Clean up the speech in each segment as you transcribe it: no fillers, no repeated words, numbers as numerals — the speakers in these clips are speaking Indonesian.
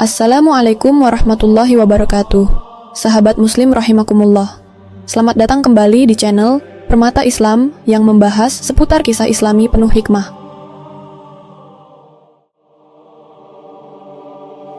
Assalamualaikum warahmatullahi wabarakatuh. Sahabat muslim rahimakumullah. Selamat datang kembali di channel Permata Islam yang membahas seputar kisah islami penuh hikmah.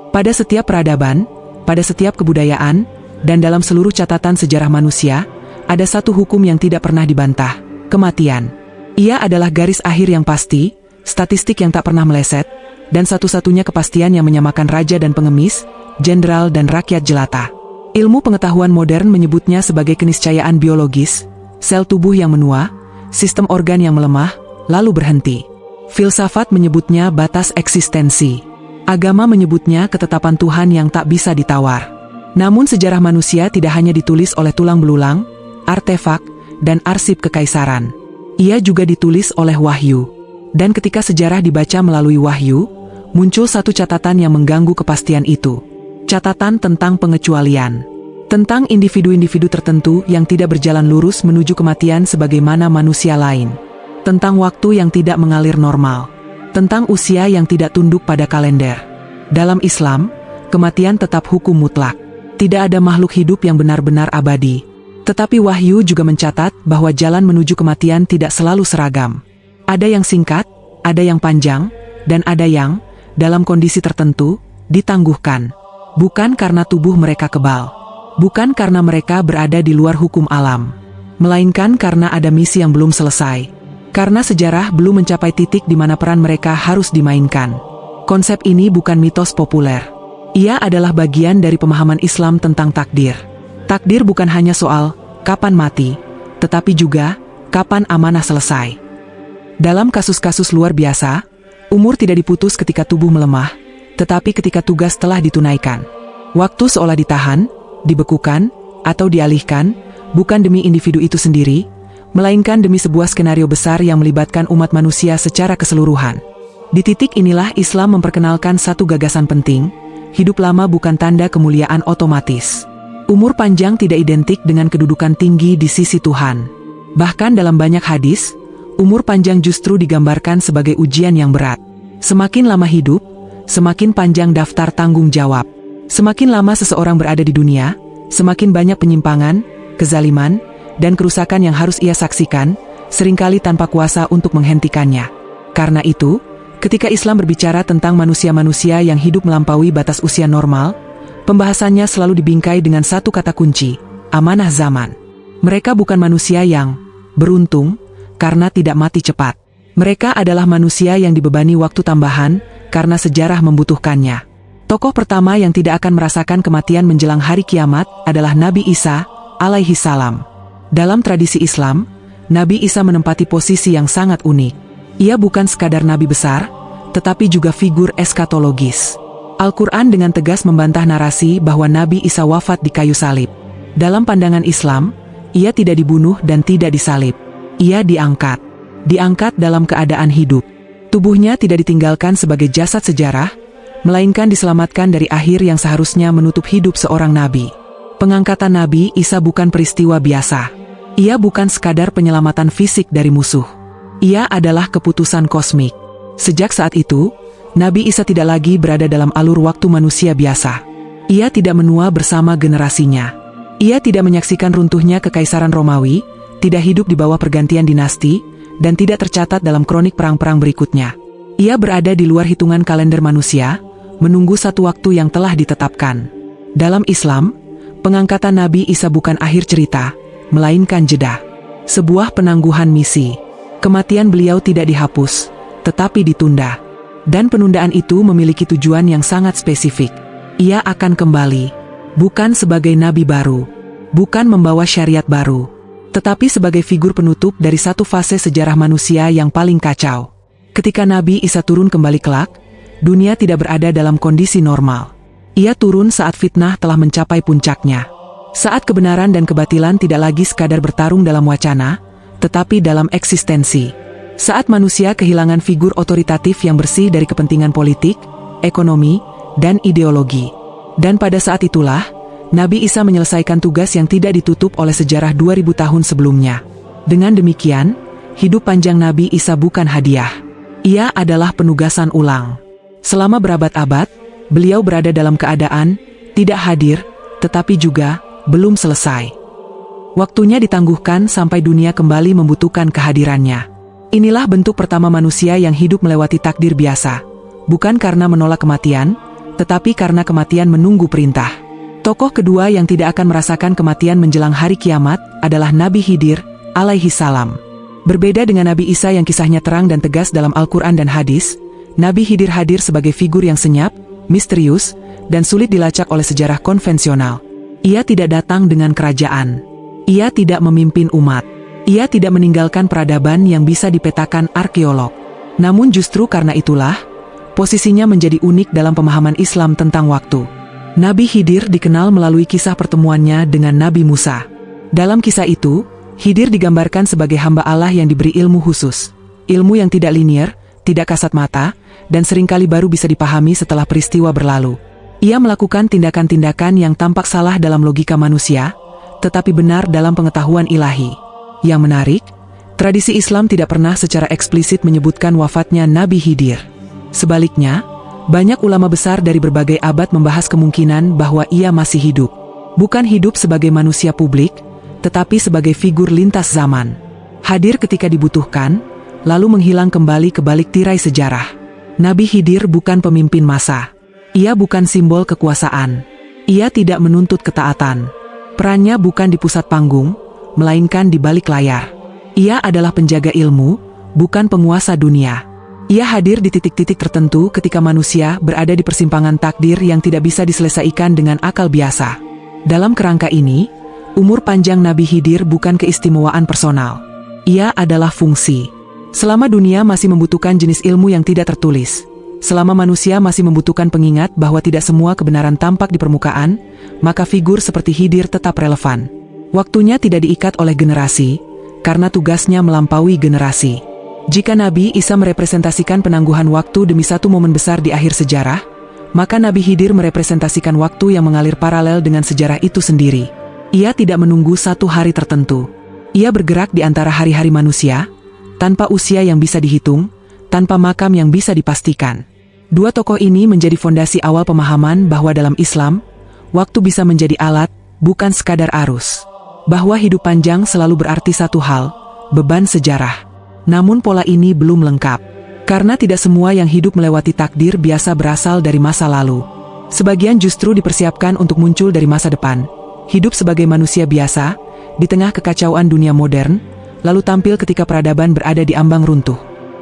Pada setiap peradaban, pada setiap kebudayaan, dan dalam seluruh catatan sejarah manusia, ada satu hukum yang tidak pernah dibantah, kematian. Ia adalah garis akhir yang pasti, statistik yang tak pernah meleset, dan satu-satunya kepastian yang menyamakan raja dan pengemis, jenderal dan rakyat jelata. Ilmu pengetahuan modern menyebutnya sebagai keniscayaan biologis, sel tubuh yang menua, sistem organ yang melemah, lalu berhenti. Filsafat menyebutnya batas eksistensi. Agama menyebutnya ketetapan Tuhan yang tak bisa ditawar. Namun sejarah manusia tidak hanya ditulis oleh tulang belulang, artefak, dan arsip kekaisaran. Ia juga ditulis oleh wahyu. Dan ketika sejarah dibaca melalui wahyu, muncul satu catatan yang mengganggu kepastian itu. Catatan tentang pengecualian. Tentang individu-individu tertentu yang tidak berjalan lurus menuju kematian sebagaimana manusia lain. Tentang waktu yang tidak mengalir normal. Tentang usia yang tidak tunduk pada kalender. Dalam Islam, kematian tetap hukum mutlak. Tidak ada makhluk hidup yang benar-benar abadi. Tetapi wahyu juga mencatat bahwa jalan menuju kematian tidak selalu seragam. Ada yang singkat, ada yang panjang, dan ada yang, dalam kondisi tertentu, ditangguhkan. Bukan karena tubuh mereka kebal. Bukan karena mereka berada di luar hukum alam. Melainkan karena ada misi yang belum selesai. Karena sejarah belum mencapai titik di mana peran mereka harus dimainkan. Konsep ini bukan mitos populer. Ia adalah bagian dari pemahaman Islam tentang takdir. Takdir bukan hanya soal kapan mati, tetapi juga kapan amanah selesai. Dalam kasus-kasus luar biasa, umur tidak diputus ketika tubuh melemah, tetapi ketika tugas telah ditunaikan. Waktu seolah ditahan, dibekukan, atau dialihkan, bukan demi individu itu sendiri, melainkan demi sebuah skenario besar yang melibatkan umat manusia secara keseluruhan. Di titik inilah Islam memperkenalkan satu gagasan penting, hidup lama bukan tanda kemuliaan otomatis. Umur panjang tidak identik dengan kedudukan tinggi di sisi Tuhan. Bahkan dalam banyak hadis, umur panjang justru digambarkan sebagai ujian yang berat. Semakin lama hidup, semakin panjang daftar tanggung jawab. Semakin lama seseorang berada di dunia, semakin banyak penyimpangan, kezaliman, dan kerusakan yang harus ia saksikan, seringkali tanpa kuasa untuk menghentikannya. Karena itu, ketika Islam berbicara tentang manusia-manusia yang hidup melampaui batas usia normal, pembahasannya selalu dibingkai dengan satu kata kunci, amanah zaman. Mereka bukan manusia yang beruntung, karena tidak mati cepat. Mereka adalah manusia yang dibebani waktu tambahan, karena sejarah membutuhkannya. Tokoh pertama yang tidak akan merasakan kematian menjelang hari kiamat adalah Nabi Isa, alaihi salam. Dalam tradisi Islam, Nabi Isa menempati posisi yang sangat unik. Ia bukan sekadar nabi besar, tetapi juga figur eskatologis. Al-Quran dengan tegas membantah narasi bahwa Nabi Isa wafat di kayu salib. Dalam pandangan Islam, ia tidak dibunuh dan tidak disalib. Ia diangkat. Diangkat dalam keadaan hidup. Tubuhnya tidak ditinggalkan sebagai jasad sejarah, melainkan diselamatkan dari akhir yang seharusnya menutup hidup seorang nabi. Pengangkatan Nabi Isa bukan peristiwa biasa. Ia bukan sekadar penyelamatan fisik dari musuh. Ia adalah keputusan kosmik. Sejak saat itu, Nabi Isa tidak lagi berada dalam alur waktu manusia biasa. Ia tidak menua bersama generasinya. Ia tidak menyaksikan runtuhnya kekaisaran Romawi, tidak hidup di bawah pergantian dinasti, dan tidak tercatat dalam kronik perang-perang berikutnya. Ia berada di luar hitungan kalender manusia, menunggu satu waktu yang telah ditetapkan. Dalam Islam, pengangkatan Nabi Isa bukan akhir cerita, melainkan jeda. Sebuah penangguhan misi. Kematian beliau tidak dihapus, tetapi ditunda. Dan penundaan itu memiliki tujuan yang sangat spesifik. Ia akan kembali, bukan sebagai nabi baru, bukan membawa syariat baru, tetapi sebagai figur penutup dari satu fase sejarah manusia yang paling kacau. Ketika Nabi Isa turun kembali kelak, dunia tidak berada dalam kondisi normal. Ia turun saat fitnah telah mencapai puncaknya. Saat kebenaran dan kebatilan tidak lagi sekadar bertarung dalam wacana, tetapi dalam eksistensi. Saat manusia kehilangan figur otoritatif yang bersih dari kepentingan politik, ekonomi, dan ideologi. Dan pada saat itulah, Nabi Isa menyelesaikan tugas yang tidak ditutup oleh sejarah 2000 tahun sebelumnya. Dengan demikian, hidup panjang Nabi Isa bukan hadiah. Ia adalah penugasan ulang. Selama berabad-abad, Beliau berada dalam keadaan tidak hadir, tetapi juga belum selesai. Waktunya ditangguhkan sampai dunia kembali membutuhkan kehadirannya. Inilah bentuk pertama manusia yang hidup melewati takdir biasa, bukan karena menolak kematian, tetapi karena kematian menunggu perintah. Tokoh kedua yang tidak akan merasakan kematian menjelang hari kiamat adalah Nabi Khidir alaihi salam. Berbeda dengan Nabi Isa yang kisahnya terang dan tegas dalam Al-Quran dan hadis, Nabi Khidir hadir sebagai figur yang senyap, misterius, dan sulit dilacak oleh sejarah konvensional. Ia tidak datang dengan kerajaan. Ia tidak memimpin umat. Ia tidak meninggalkan peradaban yang bisa dipetakan arkeolog. Namun justru karena itulah, posisinya menjadi unik dalam pemahaman Islam tentang waktu. Nabi Khidir dikenal melalui kisah pertemuannya dengan Nabi Musa. Dalam kisah itu, Khidir digambarkan sebagai hamba Allah yang diberi ilmu khusus. Ilmu yang tidak linier, tidak kasat mata, dan seringkali baru bisa dipahami setelah peristiwa berlalu. Ia melakukan tindakan-tindakan yang tampak salah dalam logika manusia, tetapi benar dalam pengetahuan ilahi. Yang menarik, tradisi Islam tidak pernah secara eksplisit menyebutkan wafatnya Nabi Khidir. Sebaliknya, banyak ulama besar dari berbagai abad membahas kemungkinan bahwa ia masih hidup. Bukan hidup sebagai manusia publik, tetapi sebagai figur lintas zaman. Hadir ketika dibutuhkan, lalu menghilang kembali ke balik tirai sejarah. Nabi Khidir bukan pemimpin massa. Ia bukan simbol kekuasaan. Ia tidak menuntut ketaatan. Perannya bukan di pusat panggung, melainkan di balik layar. Ia adalah penjaga ilmu, bukan penguasa dunia. Ia hadir di titik-titik tertentu ketika manusia berada di persimpangan takdir yang tidak bisa diselesaikan dengan akal biasa. Dalam kerangka ini, umur panjang Nabi Khidir bukan keistimewaan personal. Ia adalah fungsi. Selama dunia masih membutuhkan jenis ilmu yang tidak tertulis, selama manusia masih membutuhkan pengingat bahwa tidak semua kebenaran tampak di permukaan, maka figur seperti Khidir tetap relevan. Waktunya tidak diikat oleh generasi, karena tugasnya melampaui generasi. Jika Nabi Isa merepresentasikan penangguhan waktu demi satu momen besar di akhir sejarah, maka Nabi Khidir merepresentasikan waktu yang mengalir paralel dengan sejarah itu sendiri. Ia tidak menunggu satu hari tertentu. Ia bergerak di antara hari-hari manusia, tanpa usia yang bisa dihitung, tanpa makam yang bisa dipastikan. Dua tokoh ini menjadi fondasi awal pemahaman bahwa dalam Islam, waktu bisa menjadi alat, bukan sekadar arus. Bahwa hidup panjang selalu berarti satu hal, beban sejarah. Namun pola ini belum lengkap. Karena tidak semua yang hidup melewati takdir biasa berasal dari masa lalu. Sebagian justru dipersiapkan untuk muncul dari masa depan. Hidup sebagai manusia biasa, di tengah kekacauan dunia modern, lalu tampil ketika peradaban berada di ambang runtuh.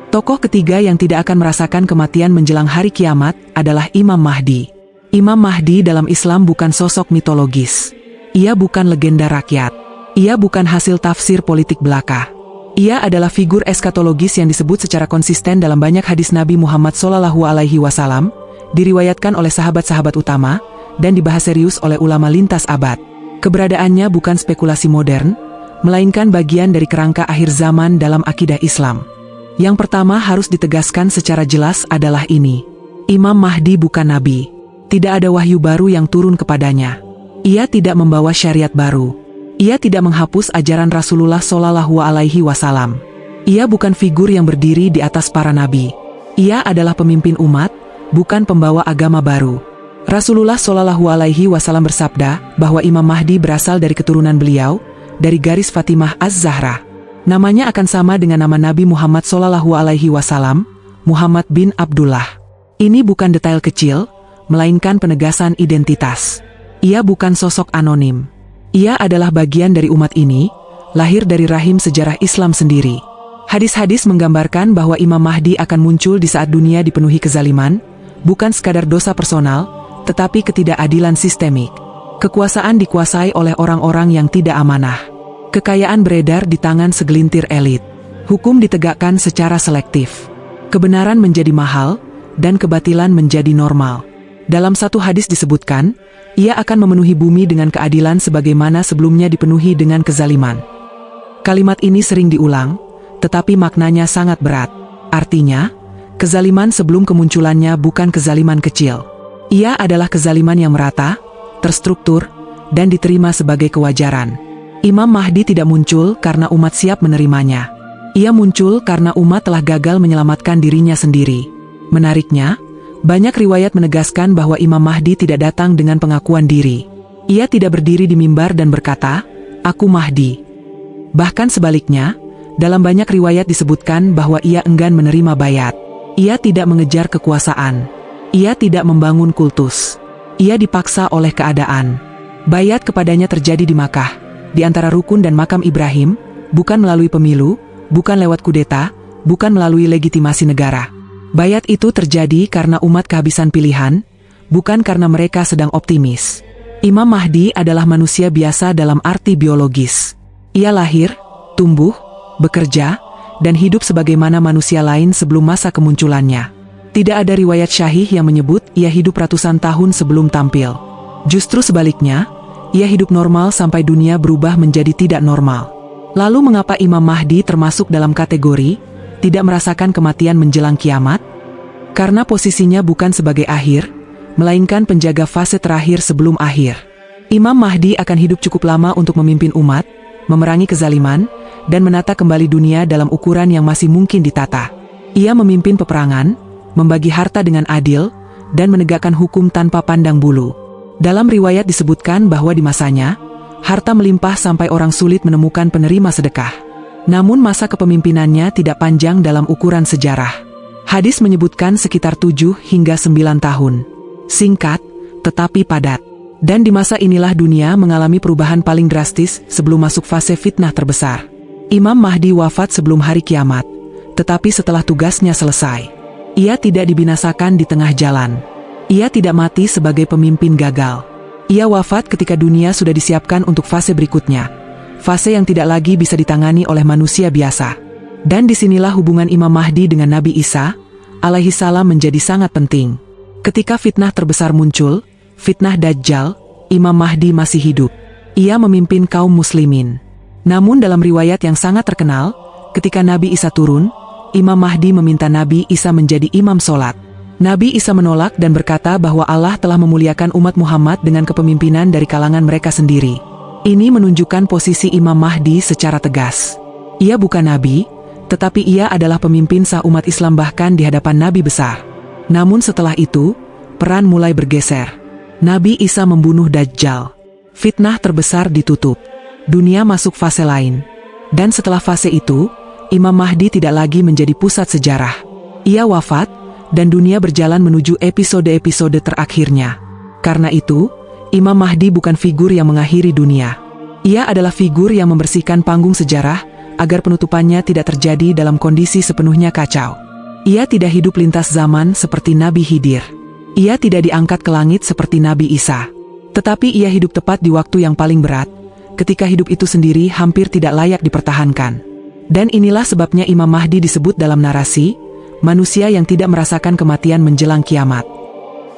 Tokoh ketiga yang tidak akan merasakan kematian menjelang hari kiamat adalah Imam Mahdi. Imam Mahdi dalam Islam bukan sosok mitologis. Ia bukan legenda rakyat. Ia bukan hasil tafsir politik belaka. Ia adalah figur eskatologis yang disebut secara konsisten dalam banyak hadis Nabi Muhammad SAW, diriwayatkan oleh sahabat-sahabat utama, dan dibahas serius oleh ulama lintas abad. Keberadaannya bukan spekulasi modern, melainkan bagian dari kerangka akhir zaman dalam akidah Islam. Yang pertama harus ditegaskan secara jelas adalah ini. Imam Mahdi bukan nabi. Tidak ada wahyu baru yang turun kepadanya. Ia tidak membawa syariat baru. Ia tidak menghapus ajaran Rasulullah SAW. Ia bukan figur yang berdiri di atas para nabi. Ia adalah pemimpin umat, bukan pembawa agama baru. Rasulullah SAW bersabda bahwa Imam Mahdi berasal dari keturunan beliau, dari garis Fatimah Az-Zahra. Namanya akan sama dengan nama Nabi Muhammad SAW, Muhammad bin Abdullah. Ini bukan detail kecil, melainkan penegasan identitas. Ia bukan sosok anonim. Ia adalah bagian dari umat ini, lahir dari rahim sejarah Islam sendiri. Hadis-hadis menggambarkan bahwa Imam Mahdi akan muncul di saat dunia dipenuhi kezaliman, bukan sekadar dosa personal, tetapi ketidakadilan sistemik. Kekuasaan dikuasai oleh orang-orang yang tidak amanah. Kekayaan beredar di tangan segelintir elit. Hukum ditegakkan secara selektif. Kebenaran menjadi mahal, dan kebatilan menjadi normal. Dalam satu hadis disebutkan, ia akan memenuhi bumi dengan keadilan sebagaimana sebelumnya dipenuhi dengan kezaliman. Kalimat ini sering diulang, tetapi maknanya sangat berat. Artinya, kezaliman sebelum kemunculannya bukan kezaliman kecil. Ia adalah kezaliman yang merata, terstruktur, dan diterima sebagai kewajaran. Imam Mahdi tidak muncul karena umat siap menerimanya. Ia muncul karena umat telah gagal menyelamatkan dirinya sendiri. Menariknya, Banyak riwayat menegaskan bahwa Imam Mahdi tidak datang dengan pengakuan diri. Ia tidak berdiri di mimbar dan berkata, "Aku Mahdi." Bahkan sebaliknya, dalam banyak riwayat disebutkan bahwa ia enggan menerima bayat. Ia tidak mengejar kekuasaan. Ia tidak membangun kultus. Ia dipaksa oleh keadaan. Bayat kepadanya terjadi di Makkah, di antara rukun dan makam Ibrahim, bukan melalui pemilu, bukan lewat kudeta, bukan melalui legitimasi negara. Bayat itu terjadi karena umat kehabisan pilihan, bukan karena mereka sedang optimis. Imam Mahdi adalah manusia biasa dalam arti biologis. Ia lahir, tumbuh, bekerja, dan hidup sebagaimana manusia lain sebelum masa kemunculannya. Tidak ada riwayat syahih yang menyebut ia hidup ratusan tahun sebelum tampil. Justru sebaliknya, ia hidup normal sampai dunia berubah menjadi tidak normal. Lalu mengapa Imam Mahdi termasuk dalam kategori tidak merasakan kematian menjelang kiamat? Karena posisinya bukan sebagai akhir, melainkan penjaga fase terakhir sebelum akhir. Imam Mahdi akan hidup cukup lama untuk memimpin umat, memerangi kezaliman, dan menata kembali dunia dalam ukuran yang masih mungkin ditata. Ia memimpin peperangan, membagi harta dengan adil, dan menegakkan hukum tanpa pandang bulu. Dalam riwayat disebutkan bahwa di masanya, harta melimpah sampai orang sulit menemukan penerima sedekah. Namun masa kepemimpinannya tidak panjang dalam ukuran sejarah. Hadis menyebutkan sekitar 7 hingga 9 tahun. Singkat, tetapi padat. Dan di masa inilah dunia mengalami perubahan paling drastis sebelum masuk fase fitnah terbesar. Imam Mahdi wafat sebelum hari kiamat, tetapi setelah tugasnya selesai. Ia tidak dibinasakan di tengah jalan. Ia tidak mati sebagai pemimpin gagal. Ia wafat ketika dunia sudah disiapkan untuk fase berikutnya. Fase yang tidak lagi bisa ditangani oleh manusia biasa. Dan disinilah hubungan Imam Mahdi dengan Nabi Isa, alaihi salam menjadi sangat penting. Ketika fitnah terbesar muncul, fitnah Dajjal, Imam Mahdi masih hidup. Ia memimpin kaum muslimin. Namun dalam riwayat yang sangat terkenal, ketika Nabi Isa turun, Imam Mahdi meminta Nabi Isa menjadi imam sholat. Nabi Isa menolak dan berkata bahwa Allah telah memuliakan umat Muhammad dengan kepemimpinan dari kalangan mereka sendiri. Ini menunjukkan posisi Imam Mahdi secara tegas. Ia bukan Nabi, tetapi ia adalah pemimpin sah umat Islam bahkan di hadapan Nabi besar. Namun setelah itu, peran mulai bergeser. Nabi Isa membunuh Dajjal. Fitnah terbesar ditutup. Dunia masuk fase lain. Dan setelah fase itu, Imam Mahdi tidak lagi menjadi pusat sejarah. Ia wafat, dan dunia berjalan menuju episode-episode terakhirnya. Karena itu, Imam Mahdi bukan figur yang mengakhiri dunia. Ia adalah figur yang membersihkan panggung sejarah, agar penutupannya tidak terjadi dalam kondisi sepenuhnya kacau. Ia tidak hidup lintas zaman seperti Nabi Khidir. Ia tidak diangkat ke langit seperti Nabi Isa. Tetapi ia hidup tepat di waktu yang paling berat, ketika hidup itu sendiri hampir tidak layak dipertahankan. Dan inilah sebabnya Imam Mahdi disebut dalam narasi, manusia yang tidak merasakan kematian menjelang kiamat.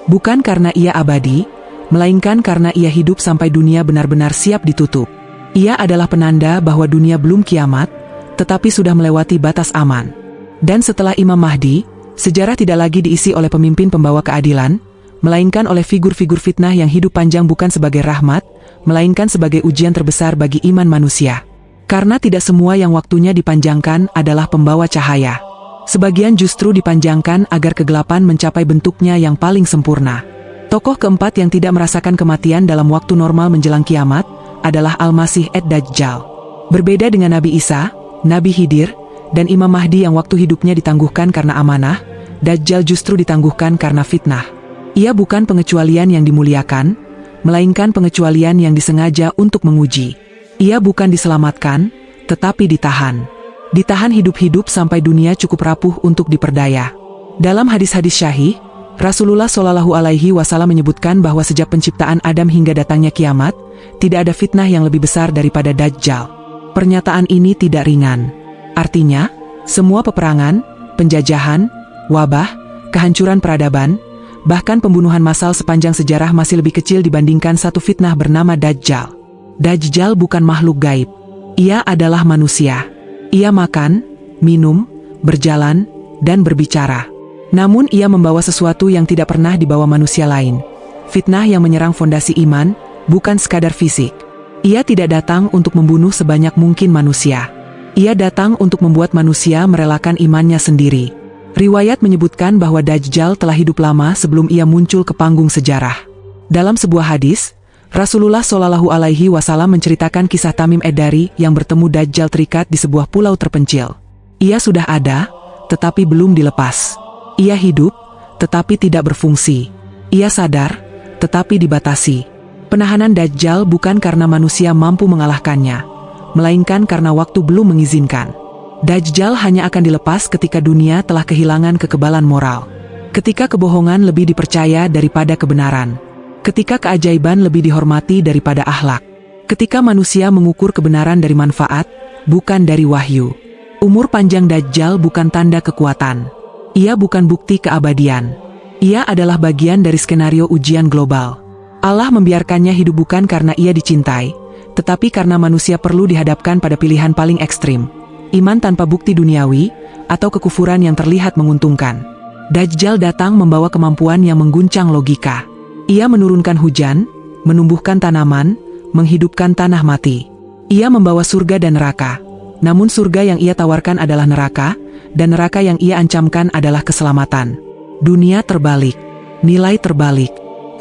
Bukan karena ia abadi, melainkan karena ia hidup sampai dunia benar-benar siap ditutup. Ia adalah penanda bahwa dunia belum kiamat, tetapi sudah melewati batas aman. Dan setelah Imam Mahdi, sejarah tidak lagi diisi oleh pemimpin pembawa keadilan, melainkan oleh figur-figur fitnah yang hidup panjang bukan sebagai rahmat, melainkan sebagai ujian terbesar bagi iman manusia. Karena tidak semua yang waktunya dipanjangkan adalah pembawa cahaya. Sebagian justru dipanjangkan agar kegelapan mencapai bentuknya yang paling sempurna. Tokoh keempat yang tidak merasakan kematian dalam waktu normal menjelang kiamat adalah Al-Masih ad-Dajjal. Berbeda dengan Nabi Isa, Nabi Khidir, dan Imam Mahdi yang waktu hidupnya ditangguhkan karena amanah, Dajjal justru ditangguhkan karena fitnah. Ia bukan pengecualian yang dimuliakan, melainkan pengecualian yang disengaja untuk menguji. Ia bukan diselamatkan, tetapi ditahan. Ditahan hidup-hidup sampai dunia cukup rapuh untuk diperdaya. Dalam hadis-hadis syahih, Rasulullah Shallallahu Alaihi Wasallam menyebutkan bahwa sejak penciptaan Adam hingga datangnya kiamat, tidak ada fitnah yang lebih besar daripada Dajjal. Pernyataan ini tidak ringan. Artinya, semua peperangan, penjajahan, wabah, kehancuran peradaban, bahkan pembunuhan massal sepanjang sejarah masih lebih kecil dibandingkan satu fitnah bernama Dajjal. Dajjal bukan makhluk gaib. Ia adalah manusia. Ia makan, minum, berjalan, dan berbicara. Namun ia membawa sesuatu yang tidak pernah dibawa manusia lain. Fitnah yang menyerang fondasi iman, bukan sekadar fisik. Ia tidak datang untuk membunuh sebanyak mungkin manusia. Ia datang untuk membuat manusia merelakan imannya sendiri. Riwayat menyebutkan bahwa Dajjal telah hidup lama sebelum ia muncul ke panggung sejarah. Dalam sebuah hadis, Rasulullah Shallallahu Alaihi Wasallam menceritakan kisah Tamim Ad-Dari yang bertemu Dajjal terikat di sebuah pulau terpencil. Ia sudah ada, tetapi belum dilepas. Ia hidup, tetapi tidak berfungsi. Ia sadar, tetapi dibatasi. Penahanan Dajjal bukan karena manusia mampu mengalahkannya, melainkan karena waktu belum mengizinkan. Dajjal hanya akan dilepas ketika dunia telah kehilangan kekebalan moral. Ketika kebohongan lebih dipercaya daripada kebenaran. Ketika keajaiban lebih dihormati daripada akhlak. Ketika manusia mengukur kebenaran dari manfaat, bukan dari wahyu. Umur panjang Dajjal bukan tanda kekuatan. Ia bukan bukti keabadian. Ia adalah bagian dari skenario ujian global. Allah membiarkannya hidup bukan karena ia dicintai, tetapi karena manusia perlu dihadapkan pada pilihan paling ekstrim. Iman tanpa bukti duniawi, atau kekufuran yang terlihat menguntungkan. Dajjal datang membawa kemampuan yang mengguncang logika. Ia menurunkan hujan, menumbuhkan tanaman, menghidupkan tanah mati. Ia membawa surga dan neraka. Namun surga yang ia tawarkan adalah neraka, dan neraka yang ia ancamkan adalah keselamatan. Dunia terbalik. Nilai terbalik.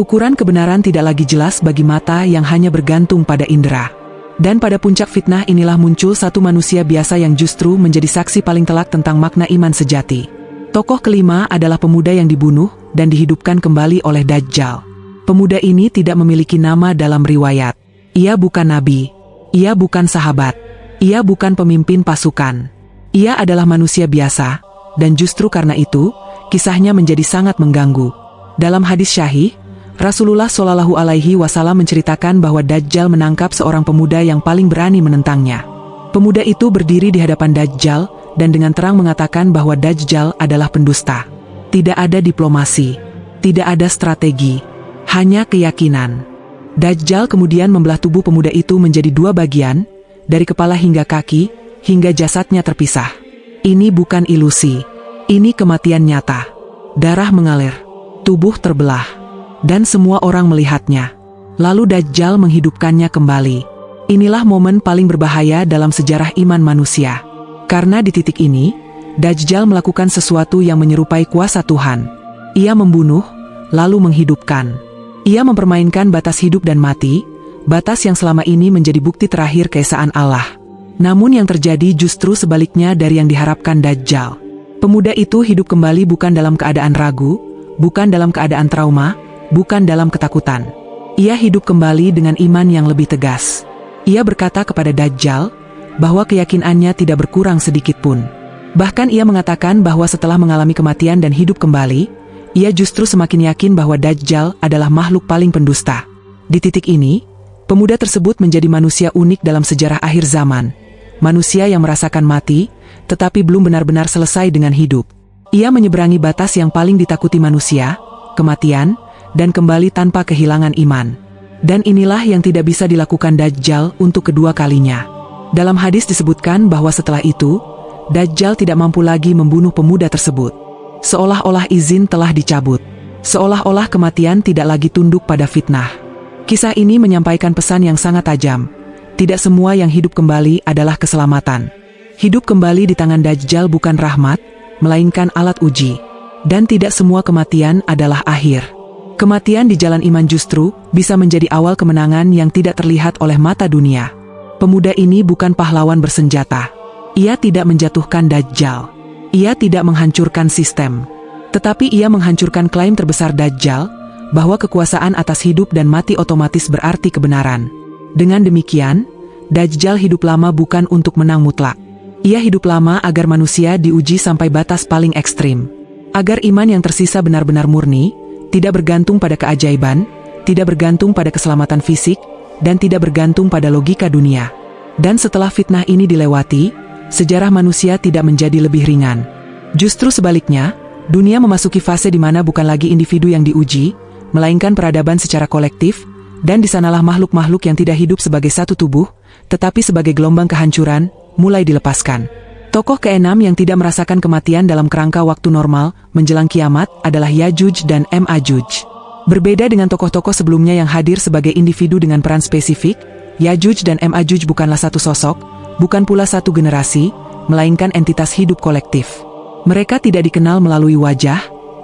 Ukuran kebenaran tidak lagi jelas bagi mata yang hanya bergantung pada indera. Dan pada puncak fitnah inilah muncul satu manusia biasa yang justru menjadi saksi paling telak tentang makna iman sejati. Tokoh kelima adalah pemuda yang dibunuh dan dihidupkan kembali oleh Dajjal. Pemuda ini tidak memiliki nama dalam riwayat. Ia bukan nabi. Ia bukan sahabat. Ia bukan pemimpin pasukan. Ia adalah manusia biasa, dan justru karena itu, kisahnya menjadi sangat mengganggu. Dalam hadis syahih, Rasulullah Shallallahu Alaihi Wasallam menceritakan bahwa Dajjal menangkap seorang pemuda yang paling berani menentangnya. Pemuda itu berdiri di hadapan Dajjal dan dengan terang mengatakan bahwa Dajjal adalah pendusta. Tidak ada diplomasi, tidak ada strategi, hanya keyakinan. Dajjal kemudian membelah tubuh pemuda itu menjadi dua bagian, dari kepala hingga kaki, hingga jasadnya terpisah. Ini bukan ilusi, ini kematian nyata. Darah mengalir, tubuh terbelah. Dan semua orang melihatnya. Lalu Dajjal menghidupkannya kembali. Inilah momen paling berbahaya dalam sejarah iman manusia. Karena di titik ini, Dajjal melakukan sesuatu yang menyerupai kuasa Tuhan. Ia membunuh, lalu menghidupkan. Ia mempermainkan batas hidup dan mati, batas yang selama ini menjadi bukti terakhir keesaan Allah. Namun yang terjadi justru sebaliknya dari yang diharapkan Dajjal. Pemuda itu hidup kembali bukan dalam keadaan ragu, bukan dalam keadaan trauma, bukan dalam ketakutan. Ia hidup kembali dengan iman yang lebih tegas. Ia berkata kepada Dajjal bahwa keyakinannya tidak berkurang sedikit pun. Bahkan ia mengatakan bahwa setelah mengalami kematian dan hidup kembali, ia justru semakin yakin bahwa Dajjal adalah makhluk paling pendusta. Di titik ini, pemuda tersebut menjadi manusia unik dalam sejarah akhir zaman. Manusia yang merasakan mati, tetapi belum benar-benar selesai dengan hidup. Ia menyeberangi batas yang paling ditakuti manusia, kematian, dan kembali tanpa kehilangan iman. Dan inilah yang tidak bisa dilakukan Dajjal untuk kedua kalinya. Dalam hadis disebutkan bahwa setelah itu, Dajjal tidak mampu lagi membunuh pemuda tersebut. Seolah-olah izin telah dicabut. Seolah-olah kematian tidak lagi tunduk pada fitnah. Kisah ini menyampaikan pesan yang sangat tajam. Tidak semua yang hidup kembali adalah keselamatan. Hidup kembali di tangan Dajjal bukan rahmat, melainkan alat uji. Dan tidak semua kematian adalah akhir. Kematian di jalan iman justru bisa menjadi awal kemenangan yang tidak terlihat oleh mata dunia. Pemuda ini bukan pahlawan bersenjata. Ia tidak menjatuhkan Dajjal. Ia tidak menghancurkan sistem. Tetapi ia menghancurkan klaim terbesar Dajjal, bahwa kekuasaan atas hidup dan mati otomatis berarti kebenaran. Dengan demikian, Dajjal hidup lama bukan untuk menang mutlak. Ia hidup lama agar manusia diuji sampai batas paling ekstrim. Agar iman yang tersisa benar-benar murni, tidak bergantung pada keajaiban, tidak bergantung pada keselamatan fisik, dan tidak bergantung pada logika dunia. Dan setelah fitnah ini dilewati, sejarah manusia tidak menjadi lebih ringan. Justru sebaliknya, dunia memasuki fase di mana bukan lagi individu yang diuji, melainkan peradaban secara kolektif, dan di sanalah makhluk-makhluk yang tidak hidup sebagai satu tubuh, tetapi sebagai gelombang kehancuran, mulai dilepaskan. Tokoh keenam yang tidak merasakan kematian dalam kerangka waktu normal menjelang kiamat adalah Yajuj dan Majuj. Berbeda dengan tokoh-tokoh sebelumnya yang hadir sebagai individu dengan peran spesifik, Yajuj dan Majuj bukanlah satu sosok, bukan pula satu generasi, melainkan entitas hidup kolektif. Mereka tidak dikenal melalui wajah,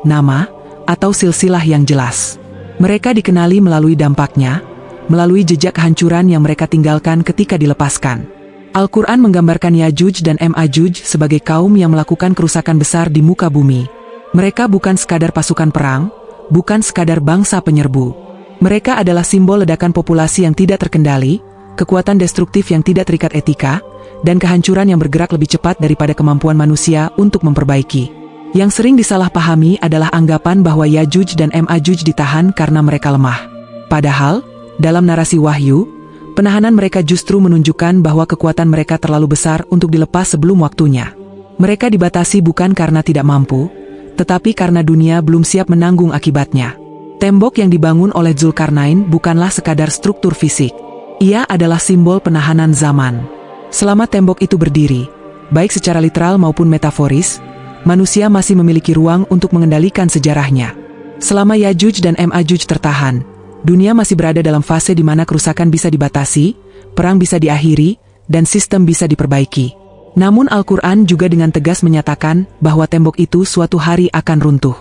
nama, atau silsilah yang jelas. Mereka dikenali melalui dampaknya, melalui jejak kehancuran yang mereka tinggalkan ketika dilepaskan. Al-Quran menggambarkan Yajuj dan Majuj sebagai kaum yang melakukan kerusakan besar di muka bumi. Mereka bukan sekadar pasukan perang, bukan sekadar bangsa penyerbu. Mereka adalah simbol ledakan populasi yang tidak terkendali, kekuatan destruktif yang tidak terikat etika, dan kehancuran yang bergerak lebih cepat daripada kemampuan manusia untuk memperbaiki. Yang sering disalahpahami adalah anggapan bahwa Yajuj dan Majuj ditahan karena mereka lemah. Padahal, dalam narasi wahyu, penahanan mereka justru menunjukkan bahwa kekuatan mereka terlalu besar untuk dilepas sebelum waktunya. Mereka dibatasi bukan karena tidak mampu, tetapi karena dunia belum siap menanggung akibatnya. Tembok yang dibangun oleh Zulkarnain bukanlah sekadar struktur fisik. Ia adalah simbol penahanan zaman. Selama tembok itu berdiri, baik secara literal maupun metaforis, manusia masih memiliki ruang untuk mengendalikan sejarahnya. Selama Yajuj dan Majuj tertahan, dunia masih berada dalam fase di mana kerusakan bisa dibatasi, perang bisa diakhiri, dan sistem bisa diperbaiki. Namun Al-Quran juga dengan tegas menyatakan bahwa tembok itu suatu hari akan runtuh.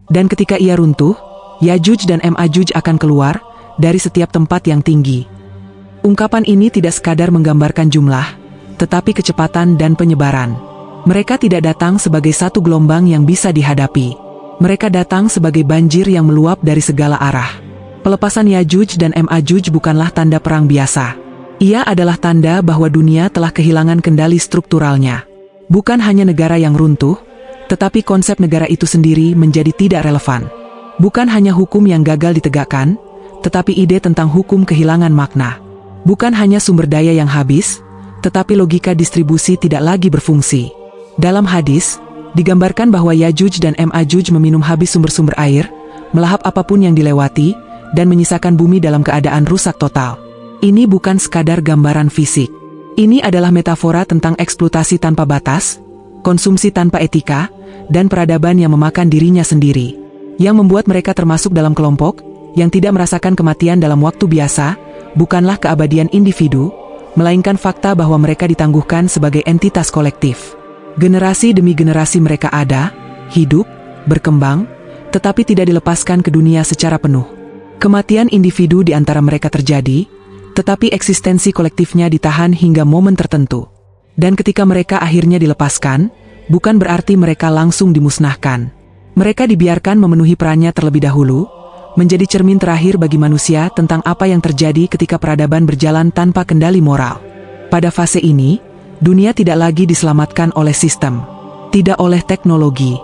Dan ketika ia runtuh, Yajuj dan Majuj akan keluar dari setiap tempat yang tinggi. Ungkapan ini tidak sekadar menggambarkan jumlah, tetapi kecepatan dan penyebaran. Mereka tidak datang sebagai satu gelombang yang bisa dihadapi. Mereka datang sebagai banjir yang meluap dari segala arah. Pelepasan Yajuj dan Majuj bukanlah tanda perang biasa. Ia adalah tanda bahwa dunia telah kehilangan kendali strukturalnya. Bukan hanya negara yang runtuh, tetapi konsep negara itu sendiri menjadi tidak relevan. Bukan hanya hukum yang gagal ditegakkan, tetapi ide tentang hukum kehilangan makna. Bukan hanya sumber daya yang habis, tetapi logika distribusi tidak lagi berfungsi. Dalam hadis, digambarkan bahwa Yajuj dan Majuj meminum habis sumber-sumber air, melahap apapun yang dilewati, dan menyisakan bumi dalam keadaan rusak total. Ini bukan sekadar gambaran fisik. Ini adalah metafora tentang eksploitasi tanpa batas, konsumsi tanpa etika, dan peradaban yang memakan dirinya sendiri. Yang membuat mereka termasuk dalam kelompok yang tidak merasakan kematian dalam waktu biasa, bukanlah keabadian individu, melainkan fakta bahwa mereka ditangguhkan sebagai entitas kolektif. Generasi demi generasi mereka ada, hidup, berkembang, tetapi tidak dilepaskan ke dunia secara penuh. Kematian individu di antara mereka terjadi, tetapi eksistensi kolektifnya ditahan hingga momen tertentu. Dan ketika mereka akhirnya dilepaskan, bukan berarti mereka langsung dimusnahkan. Mereka dibiarkan memenuhi perannya terlebih dahulu, menjadi cermin terakhir bagi manusia tentang apa yang terjadi ketika peradaban berjalan tanpa kendali moral. Pada fase ini, dunia tidak lagi diselamatkan oleh sistem, tidak oleh teknologi,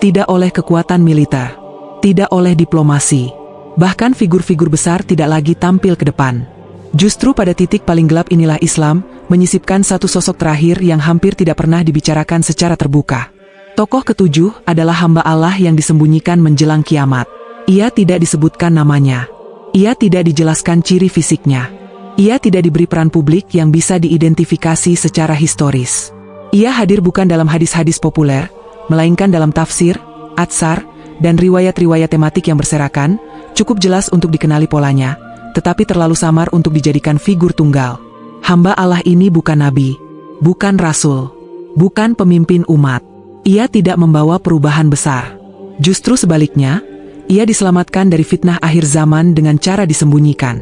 tidak oleh kekuatan militer, tidak oleh diplomasi. Bahkan figur-figur besar tidak lagi tampil ke depan. Justru pada titik paling gelap inilah Islam menyisipkan satu sosok terakhir yang hampir tidak pernah dibicarakan secara terbuka. Tokoh ketujuh adalah hamba Allah yang disembunyikan menjelang kiamat. Ia tidak disebutkan namanya. Ia tidak dijelaskan ciri fisiknya. Ia tidak diberi peran publik yang bisa diidentifikasi secara historis. Ia hadir bukan dalam hadis-hadis populer, melainkan dalam tafsir, atsar, dan riwayat-riwayat tematik yang berserakan, cukup jelas untuk dikenali polanya, tetapi terlalu samar untuk dijadikan figur tunggal. Hamba Allah ini bukan nabi, bukan rasul, bukan pemimpin umat. Ia tidak membawa perubahan besar. Justru sebaliknya, ia diselamatkan dari fitnah akhir zaman dengan cara disembunyikan.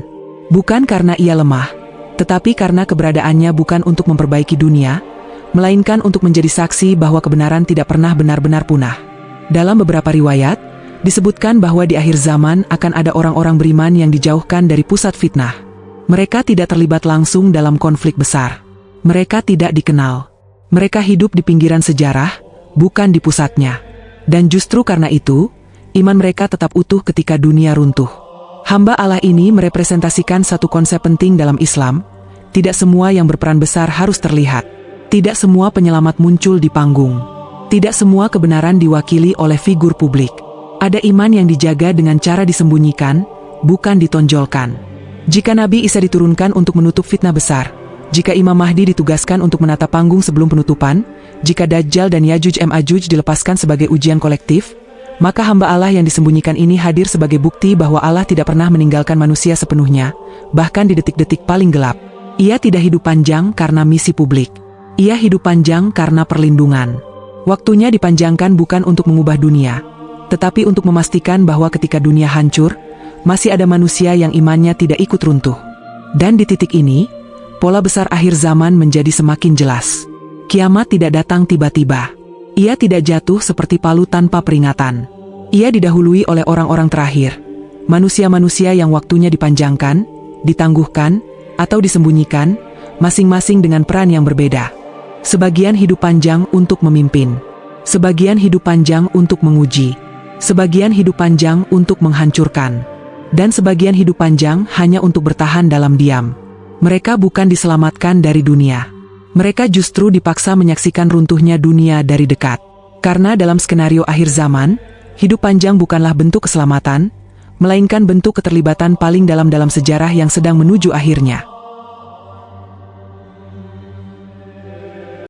Bukan karena ia lemah, tetapi karena keberadaannya bukan untuk memperbaiki dunia, melainkan untuk menjadi saksi bahwa kebenaran tidak pernah benar-benar punah. Dalam beberapa riwayat, disebutkan bahwa di akhir zaman akan ada orang-orang beriman yang dijauhkan dari pusat fitnah. Mereka tidak terlibat langsung dalam konflik besar. Mereka tidak dikenal. Mereka hidup di pinggiran sejarah, bukan di pusatnya. Dan justru karena itu, iman mereka tetap utuh ketika dunia runtuh. Hamba Allah ini merepresentasikan satu konsep penting dalam Islam. Tidak semua yang berperan besar harus terlihat. Tidak semua penyelamat muncul di panggung. Tidak semua kebenaran diwakili oleh figur publik. Ada iman yang dijaga dengan cara disembunyikan, bukan ditonjolkan. Jika Nabi Isa diturunkan untuk menutup fitnah besar, jika Imam Mahdi ditugaskan untuk menata panggung sebelum penutupan, jika Dajjal dan Yajuj Majuj dilepaskan sebagai ujian kolektif, maka hamba Allah yang disembunyikan ini hadir sebagai bukti bahwa Allah tidak pernah meninggalkan manusia sepenuhnya, bahkan di detik-detik paling gelap. Ia tidak hidup panjang karena misi publik. Ia hidup panjang karena perlindungan. Waktunya dipanjangkan bukan untuk mengubah dunia, tetapi untuk memastikan bahwa ketika dunia hancur, masih ada manusia yang imannya tidak ikut runtuh. Dan di titik ini, pola besar akhir zaman menjadi semakin jelas. Kiamat tidak datang tiba-tiba. Ia tidak jatuh seperti palu tanpa peringatan. Ia didahului oleh orang-orang terakhir, manusia-manusia yang waktunya dipanjangkan, ditangguhkan, atau disembunyikan, masing-masing dengan peran yang berbeda. Sebagian hidup panjang untuk memimpin, sebagian hidup panjang untuk menguji, sebagian hidup panjang untuk menghancurkan, dan sebagian hidup panjang hanya untuk bertahan dalam diam. Mereka bukan diselamatkan dari dunia. Mereka justru dipaksa menyaksikan runtuhnya dunia dari dekat. Karena dalam skenario akhir zaman, hidup panjang bukanlah bentuk keselamatan, melainkan bentuk keterlibatan paling dalam sejarah yang sedang menuju akhirnya.